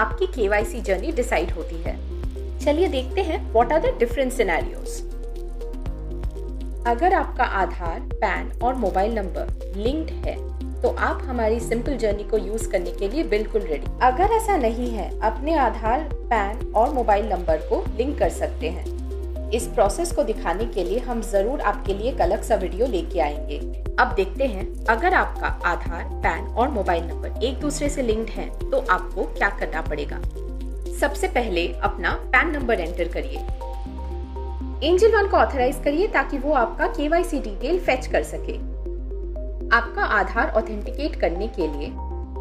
आपकी KYC journey decide होती है। चलिए देखते हैं what are the different scenarios. अगर आपका आधार, पैन और मोबाइल नंबर लिंक्ड है तो आप हमारी सिंपल जर्नी को यूज करने के लिए बिल्कुल रेडी। अगर ऐसा नहीं है, अपने आधार, पैन और मोबाइल नंबर को लिंक कर सकते हैं। इस प्रोसेस को दिखाने के लिए हम जरूर आपके लिए एक अलग सा वीडियो लेके आएंगे। अब देखते हैं, अगर आपका आधार, पैन और मोबाइल नंबर एक दूसरे से लिंक्ड हैं तो आपको क्या करना पड़ेगा। सबसे पहले अपना पैन नंबर एंटर करिए। एंजल वन को ऑथराइज करिए ताकि वो आपका केवाईसी डिटेल फेच कर सके। आपका आधार ऑथेंटिकेट करने के लिए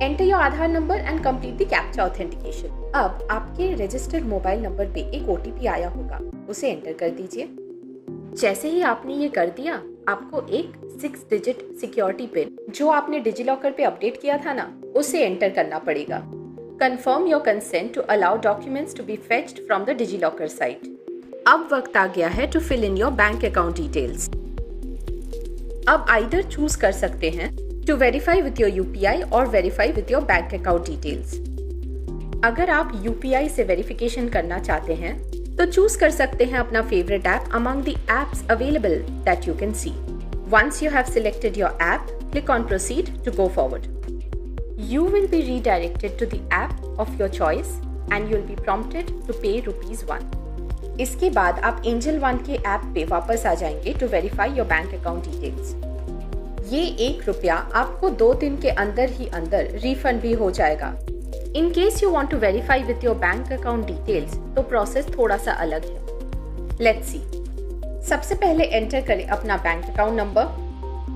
enter your Aadhaar number and complete the captcha authentication. अब आपके रजिस्टर्ड मोबाइल नंबर पे एक ओटीपी आया होगा, उसे एंटर कर दीजिए। जैसे ही आपने ये कर दिया, आपको एक 6 डिजिट सिक्योरिटी पिन जो आपने डिजिलॉकर पे अपडेट किया था ना, उसे एंटर करना पड़ेगा। Confirm your consent to allow documents to be fetched from the DigiLocker site. अब वक्त आ गया है to fill in your bank account details. अब आइदर चूज कर सकते हैं to verify with your UPI और verify with your bank account details. अगर आप यूपीआई से वेरिफिकेशन करना चाहते हैं तो चूज कर सकते हैं अपना favourite app among the apps available that you can see. Once you have selected your app, click on proceed to go forward. You will be redirected to the app of your choice and you will be prompted to pay ₹1। इसके बाद आप angel one के app पे वापस आ जाएंगे to verify your bank account details. ये ₹1 आपको 2 दिन के अंदर ही अंदर रिफंड भी हो जाएगा। In case you want to verify with your bank account details तो प्रोसेस थोड़ा सा अलग है। Let's see. सबसे पहले एंटर करें अपना बैंक अकाउंट नंबर।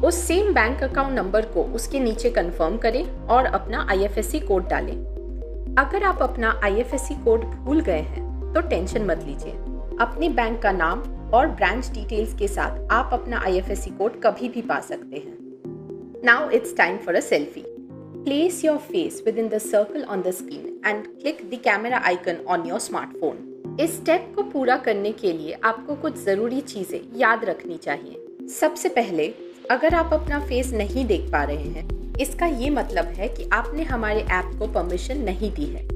उस सेम बैंक अकाउंट नंबर को उसके नीचे कंफर्म करें और अपना IFSC कोड डालें। अगर आप अपना IFSC कोड भूल गए हैं तो टेंशन मत लीजिए। अपने बैंक का नाम और ब्रांच डिटेल्स के साथ आप अपना IFSC कोड कभी भी पा सकते हैं। Now it's time for a selfie. Place your face with in the circle on the screen and click the camera icon on your smartphone. इस स्टेप को पूरा करने के लिए आपको कुछ जरूरी चीजें याद रखनी चाहिए। सबसे पहले, अगर आप अपना फेस नहीं देख पा रहे हैं, इसका ये मतलब है कि आपने हमारे ऐप को परमिशन नहीं दी है।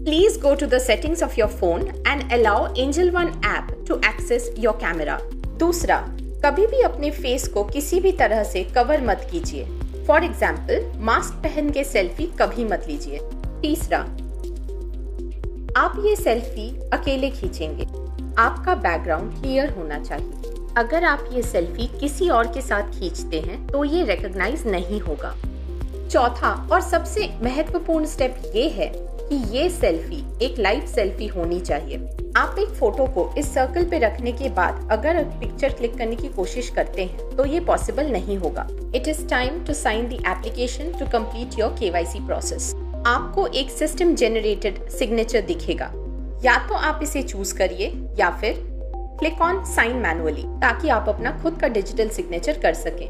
Please go to the settings of your phone and allow Angel One app to access your camera। दूसरा, कभी भी अपने फेस को किसी भी तरह से कवर मत कीजिए। फॉर एग्जाम्पल, मास्क पहन के सेल्फी कभी मत लीजिए। तीसरा, आप ये सेल्फी अकेले खींचेंगे। आपका बैकग्राउंड क्लियर होना चाहिए। अगर आप ये सेल्फी किसी और के साथ खींचते हैं तो ये रिकॉग्नाइज नहीं होगा। चौथा और सबसे महत्वपूर्ण स्टेप ये है कि ये सेल्फी एक लाइव सेल्फी होनी चाहिए। आप एक फोटो को इस सर्कल पे रखने के बाद अगर पिक्चर क्लिक करने की कोशिश करते हैं तो ये पॉसिबल नहीं होगा। It is time to sign the application to complete your KYC process. आपको एक सिस्टम जनरेटेड सिग्नेचर दिखेगा। या तो आप इसे चूज करिए या फिर क्लिक ऑन साइन मैनुअली ताकि आप अपना खुद का डिजिटल सिग्नेचर कर सकें।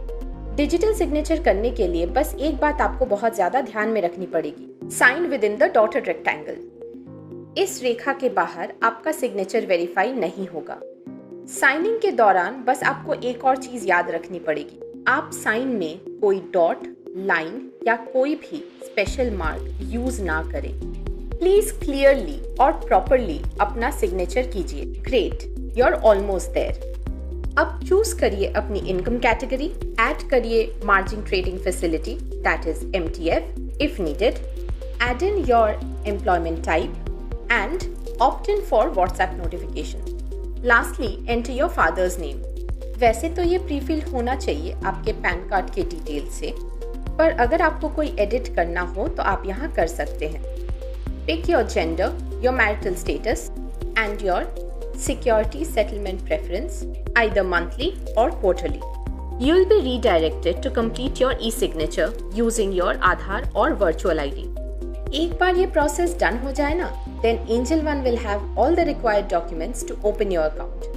डिजिटल सिग्नेचर करने के लिए बस एक बात आपको बहुत ज्यादा ध्यान में रखनी पड़ेगी। Sign within the dotted rectangle. इस रेखा के बाहर आपका सिग्नेचर वेरीफाई नहीं होगा। साइनिंग के दौरान बस आपको एक और चीज याद रखनी पड़ेगी। आप साइन में कोई डॉट, लाइन या कोई भी स्पेशल मार्क यूज ना करें। प्लीज क्लियरली और प्रॉपरली अपना सिग्नेचर कीजिए। Great, you are almost there. अब चूज करिए अपनी इनकम कैटेगरी, ऐड करिए margin trading facility that is MTF if needed, add in your employment type and opt in for WhatsApp notification. Lastly, enter your father's name. वैसे तो ये prefill होना चाहिए आपके पैन कार्ड के डिटेल से, पर अगर आपको कोई एडिट करना हो तो आप यहाँ कर सकते हैं। Pick your gender, your marital status and your security settlement preference, either monthly or quarterly. You will be redirected to complete your e-signature using your Aadhaar or virtual ID. एक बार ये प्रोसेस डन हो जाए ना, then Angel One will have all the required documents to open your account.